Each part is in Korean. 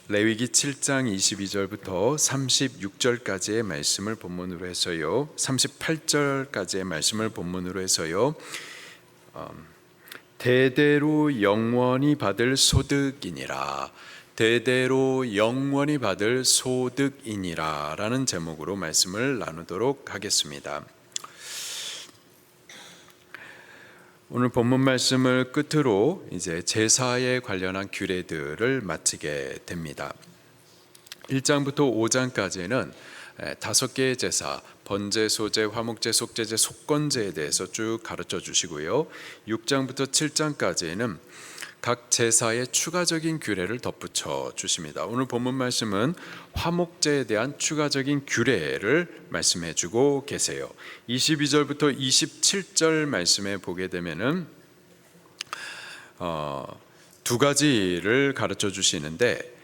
레위기 7장 22절부터 36절까지의 말씀을 본문으로 해서요, 38절까지의 말씀을 본문으로 해서요, 대대로 영원히 받을 소득이니라, 대대로 영원히 받을 소득이니라 라는 제목으로 말씀을 나누도록 하겠습니다. 오늘 본문 말씀을 끝으로 이제 제사에 관련한 규례들을 마치게 됩니다. 1장부터 5장까지는 5개의 제사, 번제, 소제, 화목제, 속제제, 속건제에 대해서 쭉 가르쳐 주시고요. 6장부터 7장까지는 각 제사의 추가적인 규례를 덧붙여 주십니다. 오늘 본문 말씀은 화목제에 대한 추가적인 규례를 말씀해 주고 계세요. 22절부터 27절 말씀에 보게 되면은 두 가지를 가르쳐 주시는데,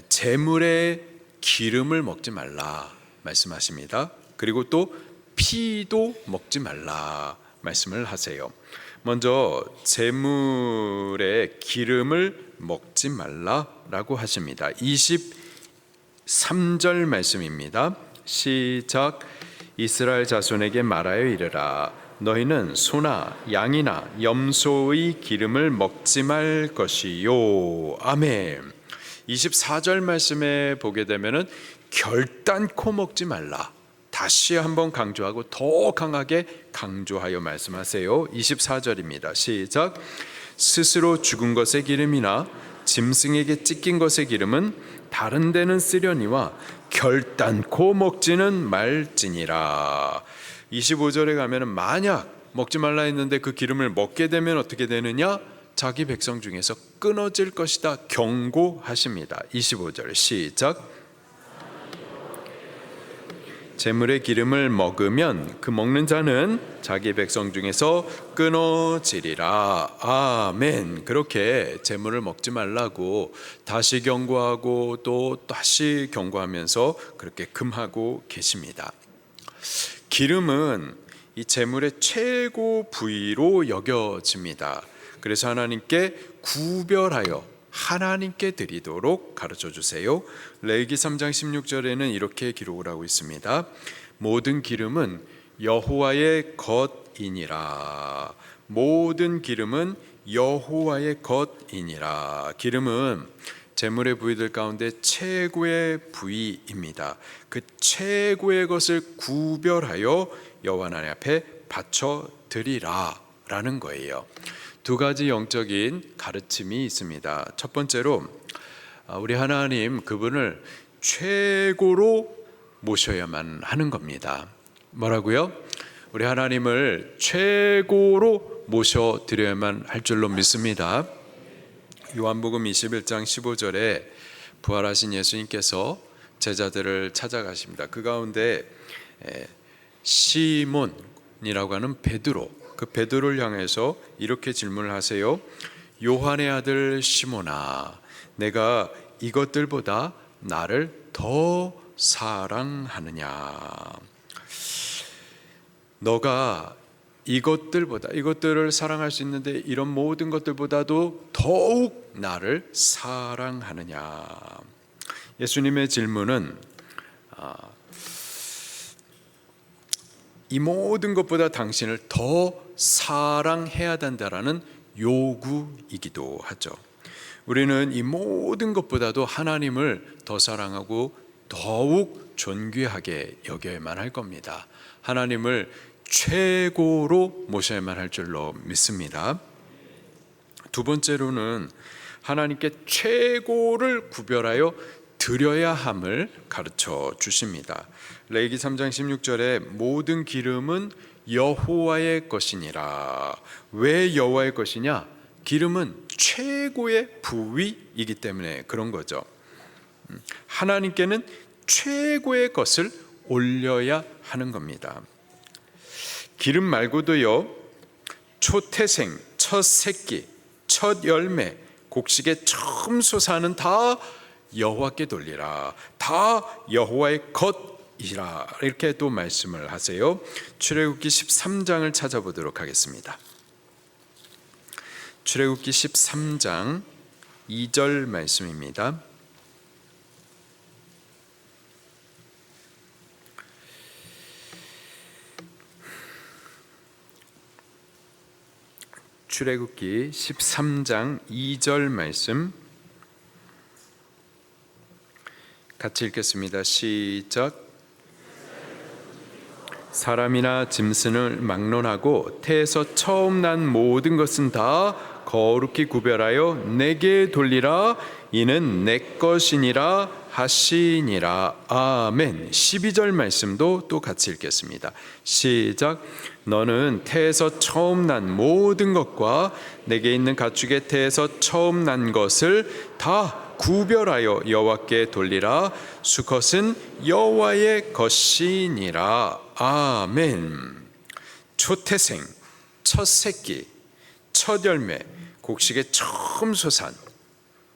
제물의 기름을 먹지 말라 말씀하십니다. 그리고 또 피도 먹지 말라 말씀을 하세요. 먼저 제물의 기름을 먹지 말라라고 하십니다. 23절 말씀입니다. 시작. 이스라엘 자손에게 말하여 이르라. 너희는 소나 양이나 염소의 기름을 먹지 말 것이요. 아멘. 24절 말씀에 보게 되면은 결단코 먹지 말라. 다시 한번 강조하고 더 강하게 강조하여 말씀하세요. 24절입니다. 시작. 스스로 죽은 것의 기름이나 짐승에게 찢긴 것의 기름은 다른 데는 쓰려니와 결단코 먹지는 말지니라. 25절에 가면은 만약 먹지 말라 했는데 그 기름을 먹게 되면 어떻게 되느냐? 자기 백성 중에서 끊어질 것이다 경고하십니다. 25절 시작. 제물의 기름을 먹으면 그 먹는 자는 자기 백성 중에서 끊어지리라. 아멘. 그렇게 제물을 먹지 말라고 다시 경고하고 또 다시 경고하면서 그렇게 금하고 계십니다. 기름은 이 제물의 최고 부위로 여겨집니다. 그래서 하나님께 구별하여 하나님께 드리도록 가르쳐 주세요. 레위기 3장 16절에는 이렇게 기록을 하고 있습니다. 모든 기름은 여호와의 것이니라. 모든 기름은 여호와의 것이니라. 기름은 제물의 부위들 가운데 최고의 부위입니다. 그 최고의 것을 구별하여 여호와 하나님 앞에 바쳐 드리라 라는 거예요. 두 가지 영적인 가르침이 있습니다. 첫 번째로 우리 하나님 그분을 최고로 모셔야만 하는 겁니다. 뭐라고요? 우리 하나님을 최고로 모셔드려야만 할 줄로 믿습니다. 요한복음 21장 15절에 부활하신 예수님께서 제자들을 찾아가십니다. 그 가운데 시몬이라고 하는 베드로, 그 베드로를 향해서 이렇게 질문을 하세요. 요한의 아들 시몬아, 내가 이것들보다 나를 더 사랑하느냐? 너가 이것들을 사랑할 수 있는데 이런 모든 것들보다도 더욱 나를 사랑하느냐? 예수님의 질문은 이 모든 것보다 당신을 더 사랑해야 된다라는 요구이기도 하죠. 우리는 이 모든 것보다도 하나님을 더 사랑하고 더욱 존귀하게 여겨야만 할 겁니다. 하나님을 최고로 모셔야만 할 줄로 믿습니다. 두 번째로는 하나님께 최고를 구별하여 드려야 함을 가르쳐 주십니다. 레위기 3장 16절에 모든 기름은 여호와의 것이니라. 왜 여호와의 것이냐? 기름은 최고의 부위이기 때문에 그런 거죠. 하나님께는 최고의 것을 올려야 하는 겁니다. 기름 말고도요, 초태생, 첫 새끼, 첫 열매, 곡식의 처음 솟아는 다 여호와께 돌리라. 다 여호와의 것이라. 이렇게 또 말씀을 하세요. 출애굽기 13장을 찾아보도록 하겠습니다. 출애굽기 13장 2절 말씀입니다. 출애굽기 13장 2절 말씀 같이 읽겠습니다. 시작. 사람이나 짐승을 막론하고 태에서 처음 난 모든 것은 다 거룩히 구별하여 내게 돌리라. 이는 내 것이니라 하시니라. 아멘. 12절 말씀도 또 같이 읽겠습니다. 시작. 너는 태에서 처음 난 모든 것과 내게 있는 가축의 태에서 처음 난 것을 다 구별하여 여호와께 돌리라. 수컷은 여호와의 것이니라. 아멘. 초태생, 첫 새끼, 첫 열매, 곡식의 처음 소산,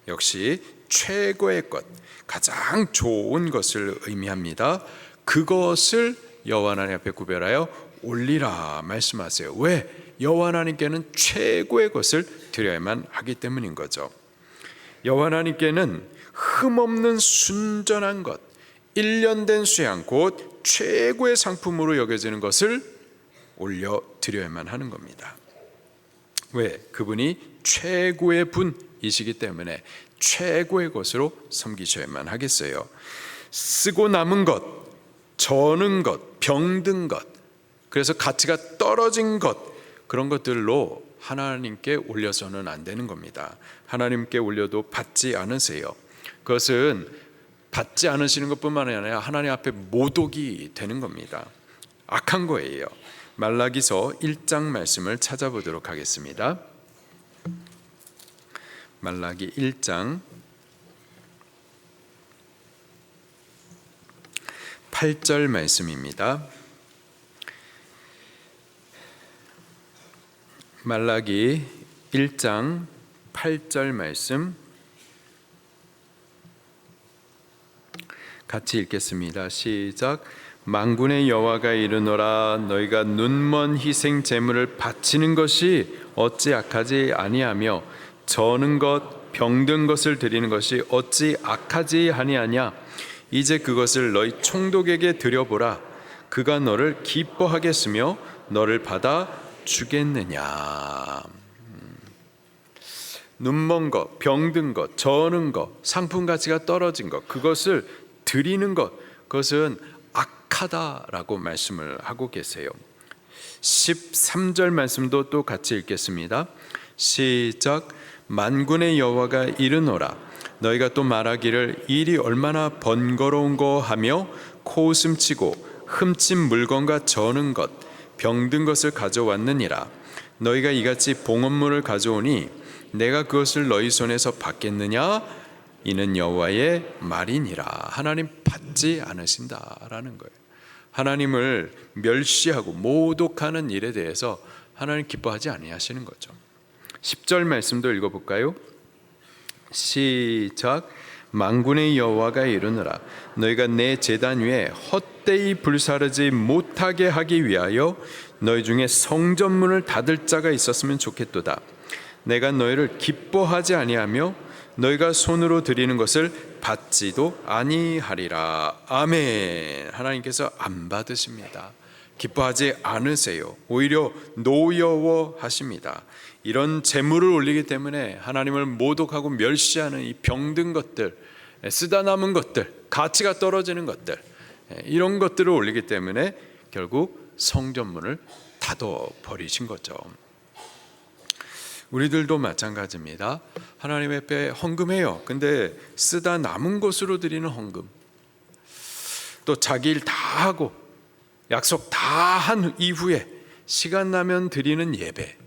역시 최고의 것, 가장 좋은 것을 의미합니다. 그것을 여호와 하나님 앞에 구별하여 올리라 말씀하세요. 왜? 여호와 하나님께는 최고의 것을 드려야만 하기 때문인 거죠. 여호와 하나님께는 흠없는 순전한 것, 1년 된 수양, 곧 최고의 상품으로 여겨지는 것을 올려드려야만 하는 겁니다. 왜? 그분이 최고의 분이시기 때문에 최고의 것으로 섬기셔야만 하겠어요. 쓰고 남은 것, 저는 것, 병든 것, 그래서 가치가 떨어진 것, 그런 것들로 하나님께 올려서는 안 되는 겁니다. 하나님께 올려도 받지 않으세요. 그것은 받지 않으시는 것뿐만 아니라 하나님 앞에 모독이 되는 겁니다. 악한 거예요. 말라기서 1장 말씀을 찾아보도록 하겠습니다. 말라기 1장 8절 말씀입니다. 말라기 1장 8절 말씀 같이 읽겠습니다. 시작. 만군의 여호와가 이르노라. 너희가 눈먼 희생 제물을 바치는 것이 어찌 악하지 아니하며 저는 것 병든 것을 드리는 것이 어찌 악하지 아니하냐. 이제 그것을 너희 총독에게 드려보라. 그가 너를 기뻐하겠으며 너를 받아 주겠느냐. 눈먼 것, 병든 것, 저는 것, 상품 가치가 떨어진 것, 그것을 드리는 것, 그것은 악하다라고 말씀을 하고 계세요. 13절 말씀도 또 같이 읽겠습니다. 시작. 만군의 여호와가 이르노라. 너희가 또 말하기를 일이 얼마나 번거로운 거 하며 코웃음치고 흠친 물건과 저는 것, 병든 것을 가져왔느니라. 너희가 이같이 봉헌물을 가져오니 내가 그것을 너희 손에서 받겠느냐? 이는 여호와의 말이니라. 하나님 받지 않으신다라는 거예요. 하나님을 멸시하고 모독하는 일에 대해서 하나님 기뻐하지 아니하시는 거죠. 10절 말씀도 읽어볼까요? 시작. 만군의 여호와가 이르노라. 너희가 내 제단 위에 헛되이 불사르지 못하게 하기 위하여 너희 중에 성전문을 닫을 자가 있었으면 좋겠도다. 내가 너희를 기뻐하지 아니하며 너희가 손으로 드리는 것을 받지도 아니하리라. 아멘. 하나님께서 안 받으십니다. 기뻐하지 않으세요. 오히려 노여워하십니다. 이런 재물을 올리기 때문에 하나님을 모독하고 멸시하는 이 병든 것들, 쓰다 남은 것들, 가치가 떨어지는 것들, 이런 것들을 올리기 때문에 결국 성전문을 닫아버리신 거죠. 우리들도 마찬가지입니다. 하나님 앞에 헌금해요. 근데 쓰다 남은 것으로 드리는 헌금, 또 자기 일 다 하고 약속 다 한 이후에 시간 나면 드리는 예배,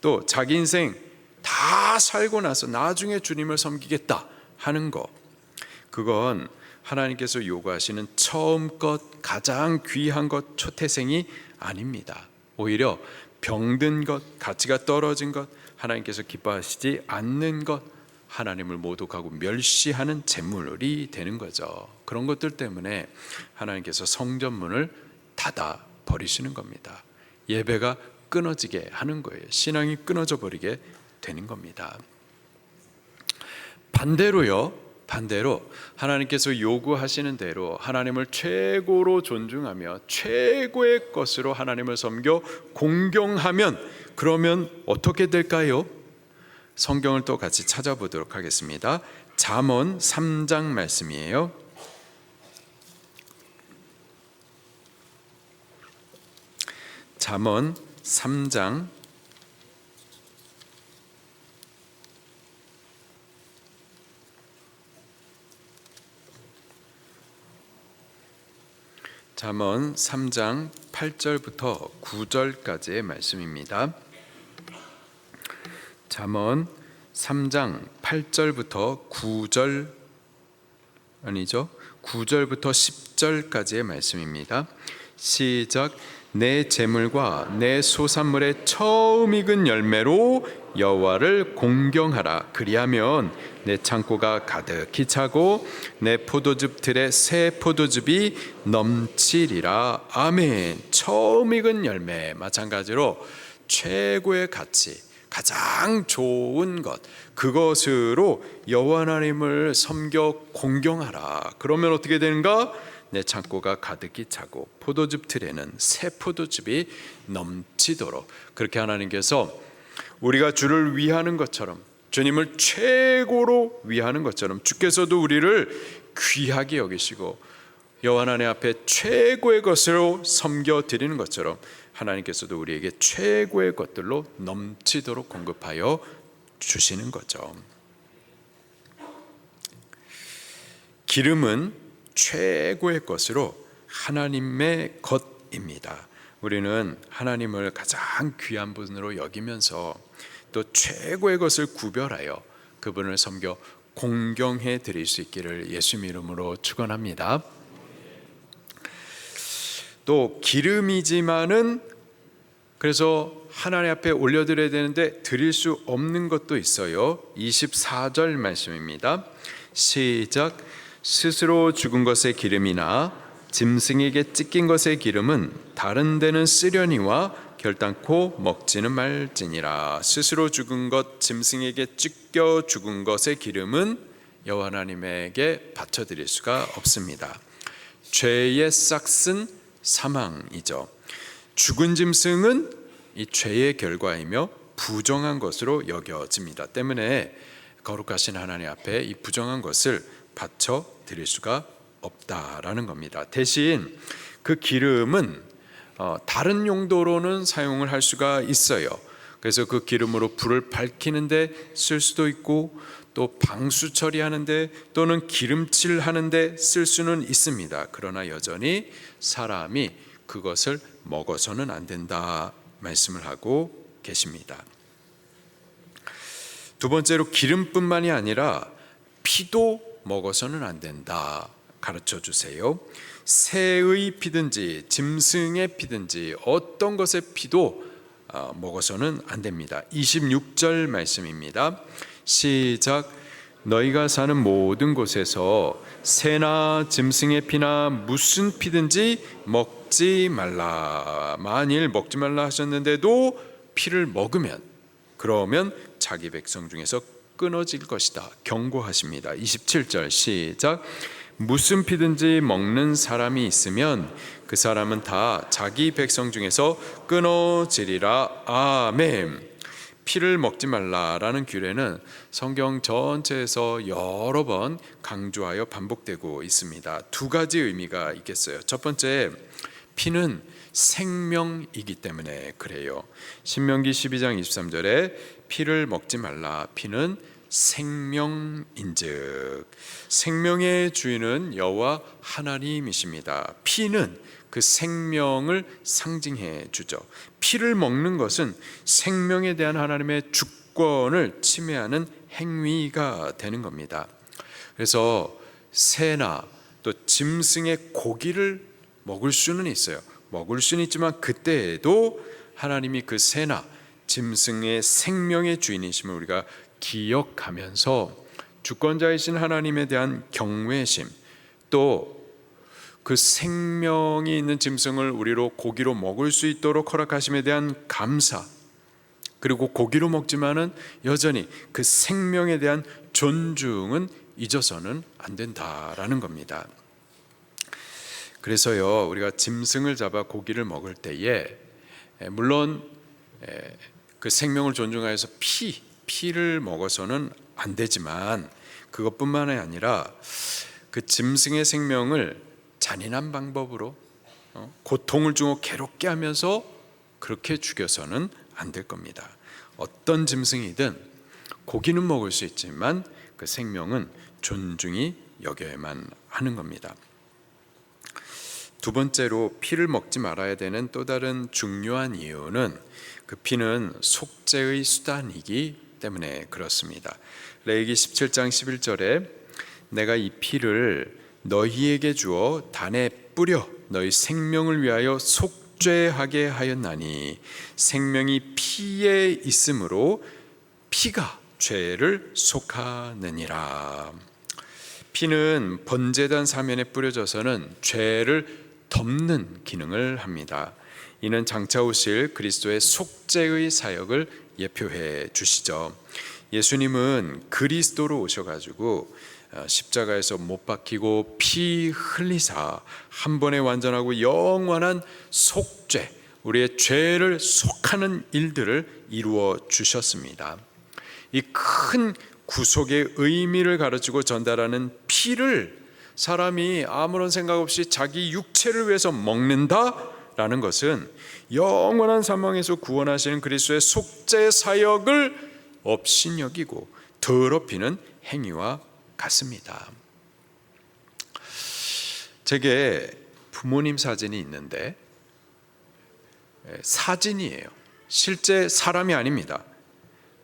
또 자기 인생 다 살고 나서 나중에 주님을 섬기겠다 하는 거, 그건 하나님께서 요구하시는 처음 것, 가장 귀한 것, 초태생이 아닙니다. 오히려 병든 것, 가치가 떨어진 것, 하나님께서 기뻐하시지 않는 것, 하나님을 모독하고 멸시하는 재물이 되는 거죠. 그런 것들 때문에 하나님께서 성전문을 닫아 버리시는 겁니다. 예배가 끊어지게 하는 거예요. 신앙이 끊어져 버리게 되는 겁니다. 반대로 하나님께서 요구하시는 대로 하나님을 최고로 존중하며 최고의 것으로 하나님을 섬겨 공경하면 그러면 어떻게 될까요? 성경을 또 같이 찾아보도록 하겠습니다. 잠언 3장 말씀이에요. 잠언 3장 8절부터 9절까지의 말씀입니다. 잠언 3장 8절부터 9절부터 10절까지의 말씀입니다. 시작. 내 재물과 내 소산물의 처음 익은 열매로 여호와를 공경하라. 그리하면 내 창고가 가득히 차고 내 포도즙 틀에 새 포도즙이 넘치리라. 아멘. 처음 익은 열매, 마찬가지로 최고의 가치, 가장 좋은 것, 그것으로 여호와 하나님을 섬겨 공경하라. 그러면 어떻게 되는가? 내 창고가 가득히 차고 포도즙 틀에는 새 포도즙이 넘치도록. 그렇게 하나님께서 우리가 주를 위하는 것처럼, 주님을 최고로 위하는 것처럼, 주께서도 우리를 귀하게 여기시고 여호와 하나님 앞에 최고의 것으로 섬겨 드리는 것처럼 하나님께서도 우리에게 최고의 것들로 넘치도록 공급하여 주시는 거죠. 기름은 최고의 것으로 하나님의 것입니다. 우리는 하나님을 가장 귀한 분으로 여기면서 또 최고의 것을 구별하여 그분을 섬겨 공경해 드릴 수 있기를 예수님 이름으로 축원합니다. 또 기름이지만은 그래서 하나님 앞에 올려드려야 되는데 드릴 수 없는 것도 있어요. 24절 말씀입니다. 시작. 스스로 죽은 것의 기름이나 짐승에게 찢긴 것의 기름은 다른 데는 쓰려니와 결단코 먹지는 말지니라. 스스로 죽은 것, 짐승에게 찢겨 죽은 것의 기름은 여호와 하나님에게 바쳐드릴 수가 없습니다. 죄의 싹은 사망이죠. 죽은 짐승은 이 죄의 결과이며 부정한 것으로 여겨집니다. 때문에 거룩하신 하나님 앞에 이 부정한 것을 바쳐 드릴 수가 없다라는 겁니다. 대신 그 기름은 다른 용도로는 사용을 할 수가 있어요. 그래서 그 기름으로 불을 밝히는데 쓸 수도 있고, 또 방수 처리하는데 또는 기름칠 하는데 쓸 수는 있습니다. 그러나 여전히 사람이 그것을 먹어서는 안 된다 말씀을 하고 계십니다. 두 번째로 기름뿐만이 아니라 피도 먹어서는 안 된다 가르쳐 주세요. 새의 피든지 짐승의 피든지 어떤 것의 피도 먹어서는 안 됩니다. 26절 말씀입니다. 시작. 너희가 사는 모든 곳에서 새나 짐승의 피나 무슨 피든지 먹지 말라. 만일 먹지 말라 하셨는데도 피를 먹으면 그러면 자기 백성 중에서 끊어질 것이다 경고하십니다. 27절 시작. 무슨 피든지 먹는 사람이 있으면 그 사람은 다 자기 백성 중에서 끊어지리라. 아멘. 피를 먹지 말라라는 규례는 성경 전체에서 여러 번 강조하여 반복되고 있습니다. 두 가지 의미가 있겠어요. 첫 번째, 피는 생명이기 때문에 그래요. 신명기 12장 23절에 피를 먹지 말라. 피는 생명인즉 생명의 주인은 여호와 하나님이십니다. 피는 그 생명을 상징해 주죠. 피를 먹는 것은 생명에 대한 하나님의 주권을 침해하는 행위가 되는 겁니다. 그래서 새나 또 짐승의 고기를 먹을 수는 있어요. 먹을 수는 있지만 그때에도 하나님이 그 새나 짐승의 생명의 주인이심을 우리가 기억하면서 주권자이신 하나님에 대한 경외심, 또 그 생명이 있는 짐승을 우리로 고기로 먹을 수 있도록 허락하심에 대한 감사, 그리고 고기로 먹지만은 여전히 그 생명에 대한 존중은 잊어서는 안 된다라는 겁니다. 그래서요, 우리가 짐승을 잡아 고기를 먹을 때에 물론 그 생명을 존중하여서 피를 먹어서는 안 되지만, 그것뿐만이 아니라 그 짐승의 생명을 잔인한 방법으로 고통을 주고 괴롭게 하면서 그렇게 죽여서는 안 될 겁니다. 어떤 짐승이든 고기는 먹을 수 있지만 그 생명은 존중히 여겨야만 하는 겁니다. 두 번째로 피를 먹지 말아야 되는 또 다른 중요한 이유는 그 피는 속죄의 수단이기 때문에 그렇습니다. 레위기 17장 11절에 내가 이 피를 너희에게 주어 단에 뿌려 너희 생명을 위하여 속죄하게 하였나니 생명이 피에 있으므로 피가 죄를 속하느니라. 피는 번제단 사면에 뿌려져서는 죄를 덮는 기능을 합니다. 이는 장차 오실 그리스도의 속죄의 사역을 예표해 주시죠. 예수님은 그리스도로 오셔가지고 십자가에서 못 박히고 피 흘리사 한 번에 완전하고 영원한 속죄, 우리의 죄를 속하는 일들을 이루어 주셨습니다. 이 큰 구속의 의미를 가르치고 전달하는 피를 사람이 아무런 생각 없이 자기 육체를 위해서 먹는다라는 것은 영원한 사망에서 구원하시는 그리스도의 속죄 사역을 업신여기고 더럽히는 행위와 같습니다. 제게 부모님 사진이 있는데 사진이에요. 실제 사람이 아닙니다.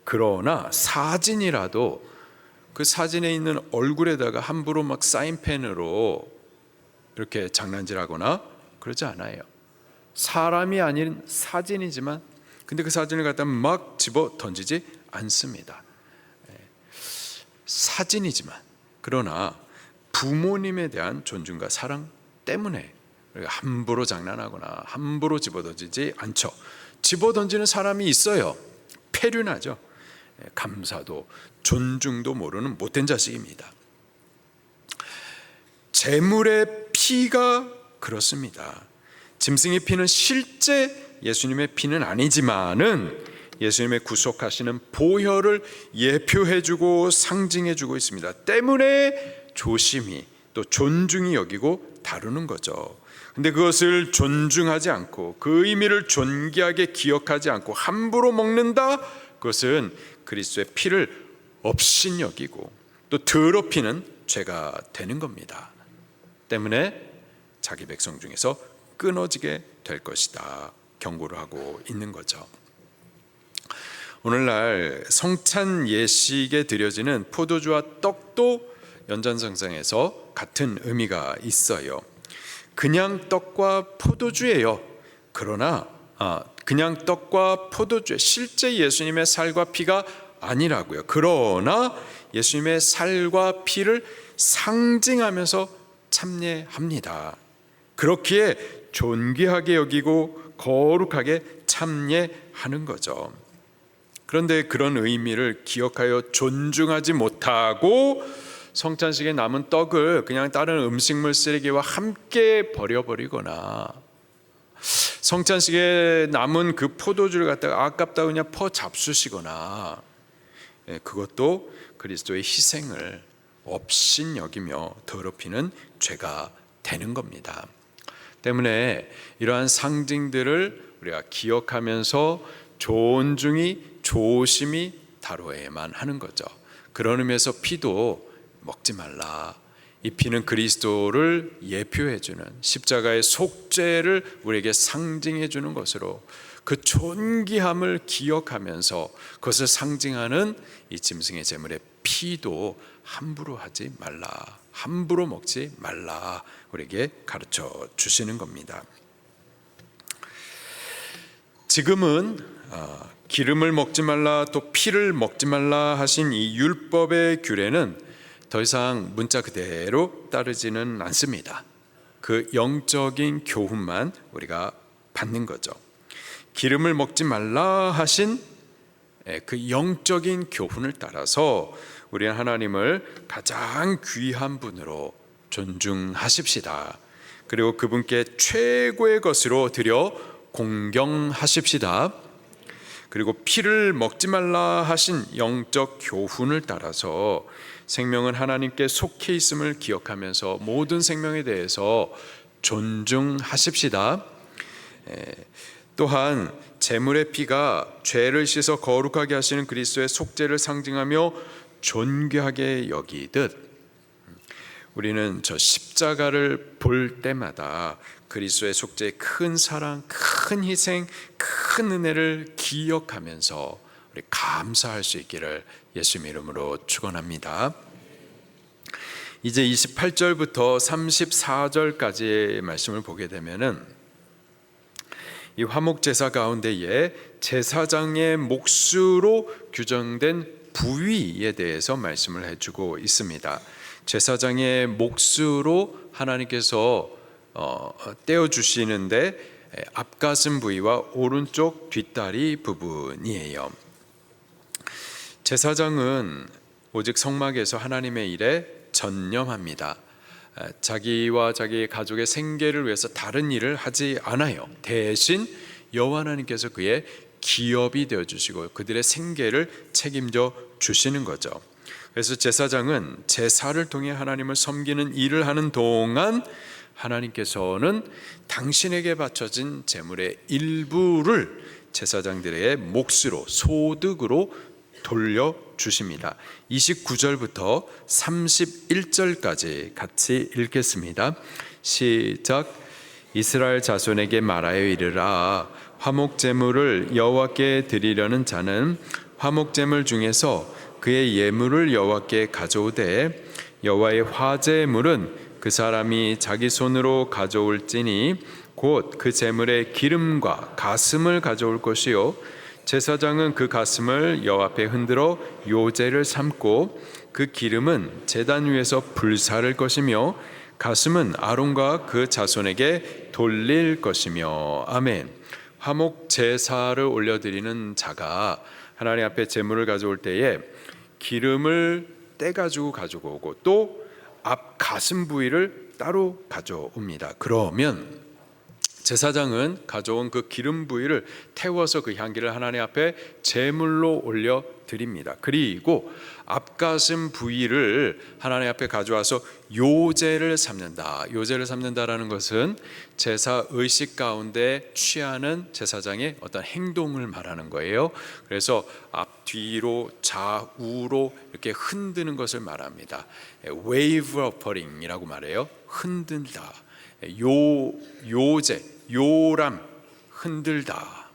그러나 사진이라도 그 사진에 있는 얼굴에다가 함부로 막 사인펜으로 이렇게 장난질하거나 그러지 않아요. 사람이 아닌 사진이지만 근데 그 사진을 갖다 막 집어 던지지 않습니다. 사진이지만 그러나 부모님에 대한 존중과 사랑 때문에 함부로 장난하거나 함부로 집어 던지지 않죠. 집어 던지는 사람이 있어요. 폐륜하죠. 감사도 존중도 모르는 못된 자식입니다. 제물의 피가 그렇습니다. 짐승의 피는 실제 예수님의 피는 아니지만은 예수님의 구속하시는 보혈을 예표해주고 상징해주고 있습니다. 때문에 조심히 또 존중히 여기고 다루는 거죠. 근데 그것을 존중하지 않고 그 의미를 존귀하게 기억하지 않고 함부로 먹는다, 그것은 그리스도의 피를 업신여기고 또 더럽히는 죄가 되는 겁니다. 때문에 자기 백성 중에서 끊어지게 될 것이다 경고를 하고 있는 거죠. 오늘날 성찬 예식에 드려지는 포도주와 떡도 연장선상에서 같은 의미가 있어요. 그냥 떡과 포도주예요. 그러나 그냥 떡과 포도주, 실제 예수님의 살과 피가 아니라고요. 그러나 예수님의 살과 피를 상징하면서 참례합니다. 그렇기에 존귀하게 여기고 거룩하게 참례하는 거죠. 그런데 그런 의미를 기억하여 존중하지 못하고 성찬식에 남은 떡을 그냥 다른 음식물 쓰레기와 함께 버려버리거나 성찬식에 남은 그 포도주를 갖다가 아깝다고 그냥 퍼 잡수시거나, 그것도 그리스도의 희생을 업신 여기며 더럽히는 죄가 되는 겁니다. 때문에 이러한 상징들을 우리가 기억하면서 존중히 조심히 다뤄야만 하는 거죠. 그런 의미에서 피도 먹지 말라. 이 피는 그리스도를 예표해주는 십자가의 속죄를 우리에게 상징해주는 것으로 그 존귀함을 기억하면서 그것을 상징하는 이 짐승의 제물의 피도 함부로 하지 말라, 함부로 먹지 말라 우리에게 가르쳐 주시는 겁니다. 지금은 기름을 먹지 말라 또 피를 먹지 말라 하신 이 율법의 규례는 더 이상 문자 그대로 따르지는 않습니다. 그 영적인 교훈만 우리가 받는 거죠. 기름을 먹지 말라 하신 그 영적인 교훈을 따라서 우리는 하나님을 가장 귀한 분으로 존중하십시다. 그리고 그분께 최고의 것으로 드려 공경하십시다. 그리고 피를 먹지 말라 하신 영적 교훈을 따라서 생명은 하나님께 속해 있음을 기억하면서 모든 생명에 대해서 존중하십시다. 또한 제물의 피가 죄를 씻어 거룩하게 하시는 그리스도의 속죄를 상징하며 존귀하게 여기듯 우리는 저 십자가를 볼 때마다 그리스도의 속죄의 큰 사랑, 큰 희생, 큰 은혜를 기억하면서 우리 감사할 수 있기를 예수님 이름으로 축원합니다. 이제 28절부터 34절까지의 말씀을 보게 되면은 이 화목제사 가운데에 제사장의 몫으로 규정된 부위에 대해서 말씀을 해주고 있습니다. 제사장의 몫으로 하나님께서 떼어주시는데 앞가슴 부위와 오른쪽 뒷다리 부분이에요. 제사장은 오직 성막에서 하나님의 일에 전념합니다. 자기와 자기 가족의 생계를 위해서 다른 일을 하지 않아요. 대신 여호와 하나님께서 그의 기업이 되어주시고 그들의 생계를 책임져 주시는 거죠. 그래서 제사장은 제사를 통해 하나님을 섬기는 일을 하는 동안 하나님께서는 당신에게 바쳐진 제물의 일부를 제사장들의 몫으로 소득으로 돌려주십니다. 29절부터 31절까지 같이 읽겠습니다. 시작. 이스라엘 자손에게 말하여 이르라. 화목제물을 여호와께 드리려는 자는 화목제물 중에서 그의 예물을 여호와께 가져오되 여호와의 화제물은 그 사람이 자기 손으로 가져올지니 곧 그 제물의 기름과 가슴을 가져올 것이요 제사장은 그 가슴을 여호와 앞에 흔들어 요제를 삼고 그 기름은 제단 위에서 불사를 것이며 가슴은 아론과 그 자손에게 돌릴 것이며. 아멘. 화목 제사를 올려드리는 자가 하나님 앞에 제물을 가져올 때에 기름을 떼가지고 가지고 오고 또 앞 가슴 부위를 따로 가져옵니다. 그러면 제사장은 가져온 그 기름 부위를 태워서 그 향기를 하나님 앞에 제물로 올려 드립니다. 그리고 앞가슴 부위를 하나님 앞에 가져와서 요제를 삼는다. 요제를 삼는다라는 것은 제사 의식 가운데 취하는 제사장의 어떤 행동을 말하는 거예요. 그래서 앞뒤로 좌우로 이렇게 흔드는 것을 말합니다. wave offering이라고 말해요. 흔든다. 요제, 요람, 흔들다.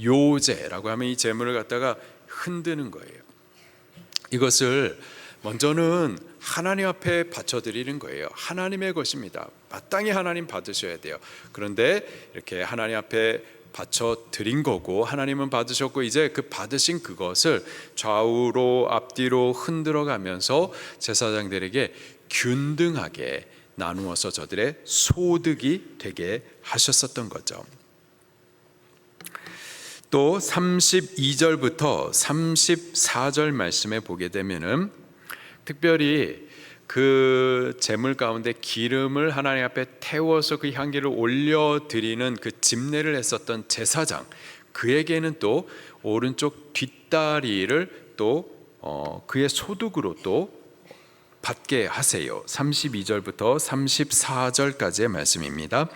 요제라고 하면 이 제물을 갖다가 흔드는 거예요. 이것을 먼저는 하나님 앞에 바쳐드리는 거예요. 하나님의 것입니다. 마땅히 하나님 받으셔야 돼요. 그런데 이렇게 하나님 앞에 바쳐드린 거고 하나님은 받으셨고 이제 그 받으신 그것을 좌우로 앞뒤로 흔들어 가면서 제사장들에게 균등하게 나누어서 저들의 소득이 되게 하셨었던 거죠. 또 32절부터 34절 말씀에 보게 되면은 특별히 그 제물 가운데 기름을 하나님 앞에 태워서 그 향기를 올려드리는 그 집례를 했었던 제사장, 그에게는 또 오른쪽 뒷다리를 또 그의 소득으로 또 받게 하세요. 32절부터 34절까지의 말씀입니다.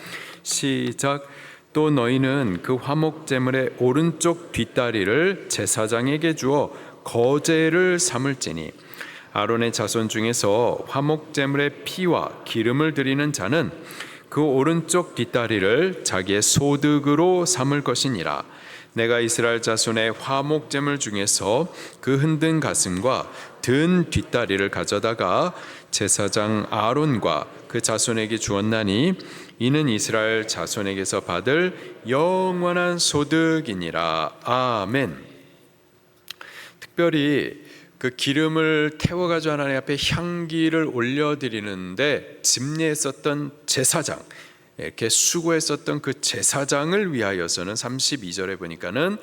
시작. 또 너희는 그 화목제물의 오른쪽 뒷다리를 제사장에게 주어 거제를 삼을지니 아론의 자손 중에서 화목제물의 피와 기름을 드리는 자는 그 오른쪽 뒷다리를 자기의 소득으로 삼을 것이니라. 내가 이스라엘 자손의 화목제물 중에서 그 흔든 가슴과 든 뒷다리를 가져다가 제사장 아론과 그 자손에게 주었나니 이는 이스라엘 자손에게서 받을 영원한 소득이니라. 아멘. 특별히 그 기름을 태워가지고 하나님 앞에 향기를 올려드리는데 집례했었던 제사장, 이렇게 수고했었던 그 제사장을 위하여서는 32절에 보니까는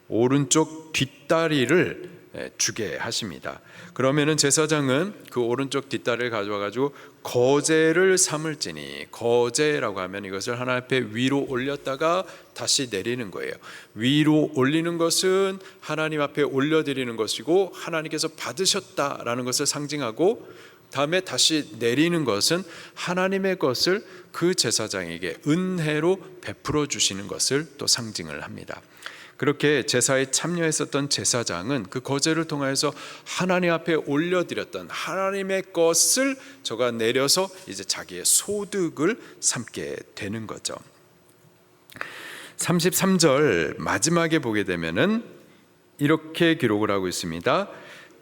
오른쪽 뒷다리를 주게 하십니다. 그러면은 제사장은 그 오른쪽 뒷다리를 가져와 가지고 거제를 삼을지니, 거제라고 하면 이것을 하나님 앞에 위로 올렸다가 다시 내리는 거예요. 위로 올리는 것은 하나님 앞에 올려드리는 것이고 하나님께서 받으셨다라는 것을 상징하고, 다음에 다시 내리는 것은 하나님의 것을 그 제사장에게 은혜로 베풀어 주시는 것을 또 상징을 합니다. 그렇게 제사에 참여했었던 제사장은 그 거제를 통하여서 하나님 앞에 올려드렸던 하나님의 것을 저가 내려서 이제 자기의 소득을 삼게 되는 거죠. 33절 마지막에 보게 되면은 이렇게 기록을 하고 있습니다.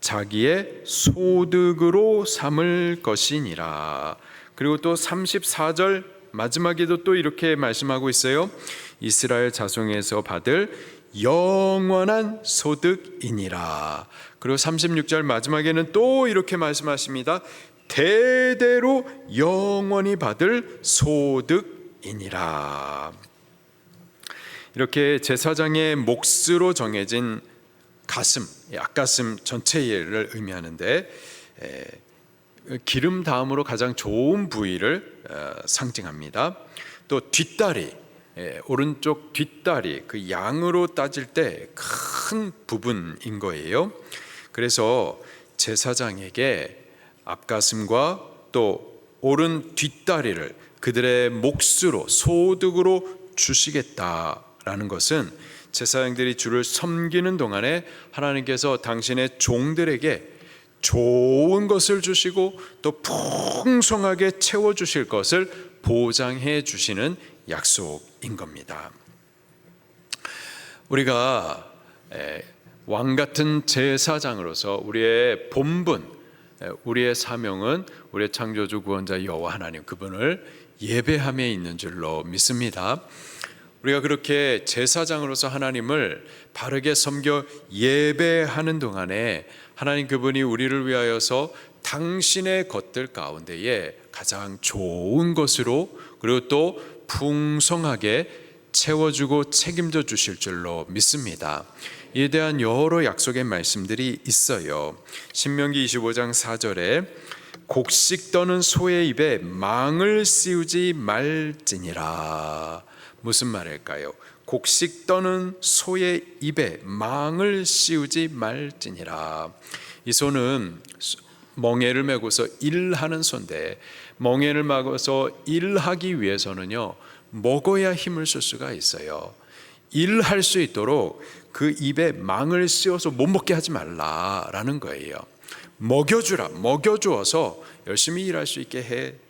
자기의 소득으로 삼을 것이니라. 그리고 또 34절 마지막에도 또 이렇게 말씀하고 있어요. 이스라엘 자손에서 받을 영원한 소득이니라. 그리고 36절 마지막에는 또 이렇게 말씀하십니다. 대대로 영원히 받을 소득이니라. 이렇게 제사장의 몫으로 정해진 가슴, 앞가슴 전체를 의미하는데, 기름 다음으로 가장 좋은 부위를 상징합니다. 또 뒷다리, 오른쪽 뒷다리, 그 양으로 따질 때 큰 부분인 거예요. 그래서 제사장에게 앞가슴과 또 오른 뒷다리를 그들의 몫으로, 소득으로 주시겠다라는 것은 제사장들이 주를 섬기는 동안에 하나님께서 당신의 종들에게 좋은 것을 주시고 또 풍성하게 채워주실 것을 보장해 주시는 약속인 겁니다. 우리가 왕 같은 제사장으로서 우리의 본분, 우리의 사명은 우리의 창조주 구원자 여호와 하나님, 그분을 예배함에 있는 줄로 믿습니다. 우리가 그렇게 제사장으로서 하나님을 바르게 섬겨 예배하는 동안에 하나님 그분이 우리를 위하여서 당신의 것들 가운데에 가장 좋은 것으로, 그리고 또 풍성하게 채워주고 책임져 주실 줄로 믿습니다. 이에 대한 여러 약속의 말씀들이 있어요. 신명기 25장 4절에 곡식 떠는 소의 입에 망을 씌우지 말지니라. 무슨 말일까요? 곡식 떠는 소의 입에 망을 씌우지 말지니라. 이 소는 멍에를 메고서 일하는 소인데, 멍에를 메고서 일하기 위해서는요, 먹어야 힘을 쓸 수가 있어요. 일할 수 있도록 그 입에 망을 씌워서 못 먹게 하지 말라라는 거예요. 먹여주라, 먹여주어서 열심히 일할 수 있게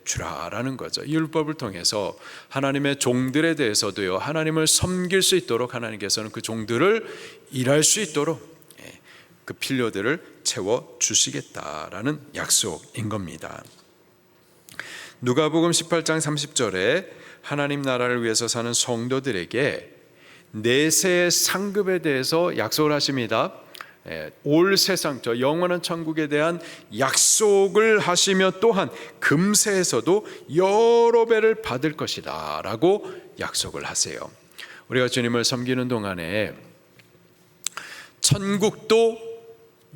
해주라라는 거죠. 이 율법을 통해서 하나님의 종들에 대해서도요, 하나님을 섬길 수 있도록 하나님께서는 그 종들을 일할 수 있도록 그 필요들을 채워주시겠다라는 약속인 겁니다. 누가복음 18장 30절에 하나님 나라를 위해서 사는 성도들에게 내세의 상급에 대해서 약속을 하십니다. 올 세상, 저 영원한 천국에 대한 약속을 하시며 또한 금세에서도 여러 배를 받을 것이다 라고 약속을 하세요. 우리가 주님을 섬기는 동안에 천국도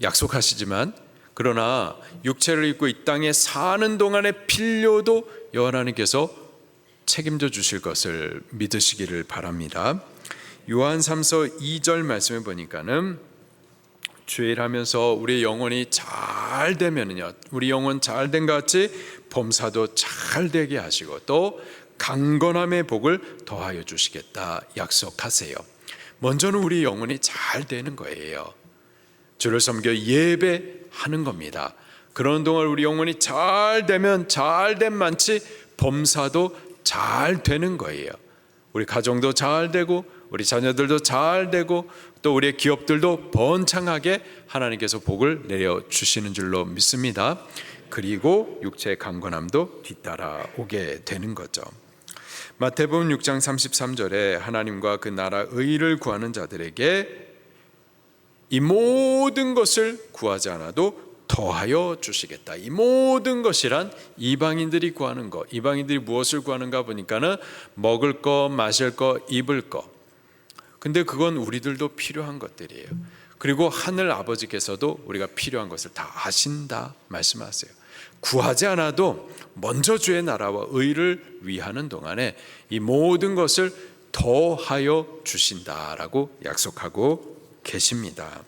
약속하시지만, 그러나 육체를 입고 이 땅에 사는 동안의 필요도 여호와 하나님께서 책임져 주실 것을 믿으시기를 바랍니다. 요한 3서 2절 말씀에 보니까는 주일하면서 우리 영혼이 잘 되면은요, 우리 영혼 잘 된 것 같이 범사도 잘 되게 하시고 또 강건함의 복을 더하여 주시겠다 약속하세요. 먼저는 우리 영혼이 잘 되는 거예요. 주를 섬겨 예배하는 겁니다. 그런 동안 우리 영혼이 잘 되면 잘됨 많지 범사도 잘 되는 거예요. 우리 가정도 잘 되고 우리 자녀들도 잘 되고 또 우리의 기업들도 번창하게 하나님께서 복을 내려주시는 줄로 믿습니다. 그리고 육체의 강건함도 뒤따라 오게 되는 거죠. 마태복음 6장 33절에 하나님과 그 나라 의를 구하는 자들에게 이 모든 것을 구하지 않아도 더하여 주시겠다. 이 모든 것이란 이방인들이 구하는 것, 이방인들이 무엇을 구하는가 보니까는 먹을 거, 마실 거, 입을 거. 근데 그건 우리들도 필요한 것들이에요. 그리고 하늘 아버지께서도 우리가 필요한 것을 다 아신다 말씀하세요. 구하지 않아도 먼저 주의 나라와 의를 위하는 동안에 이 모든 것을 더하여 주신다라고 약속하고 계십니다.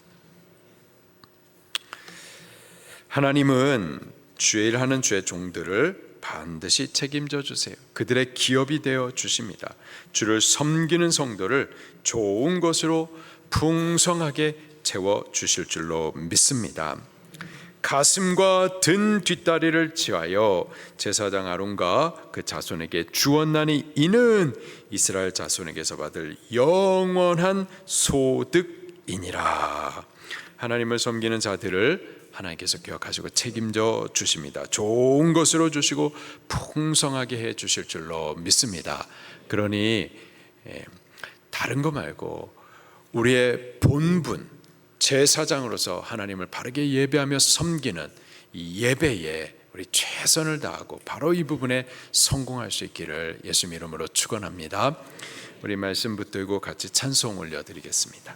하나님은 주의 일하는 주의 종들을 반드시 책임져 주세요. 그들의 기업이 되어 주십니다. 주를 섬기는 성도를 좋은 것으로 풍성하게 채워 주실 줄로 믿습니다. 가슴과 등 뒷다리를 지하여 제사장 아론과 그 자손에게 주었나니 이는 이스라엘 자손에게서 받을 영원한 소득이니라. 하나님을 섬기는 자들을 하나님께서 기억하시고 책임져 주십니다. 좋은 것으로 주시고 풍성하게 해 주실 줄로 믿습니다. 그러니 다른 거 말고 우리의 본분 제사장으로서 하나님을 바르게 예배하며 섬기는 이 예배에 우리 최선을 다하고 바로 이 부분에 성공할 수 있기를 예수님 이름으로 축원합니다. 우리 말씀 붙들고 같이 찬송 올려드리겠습니다.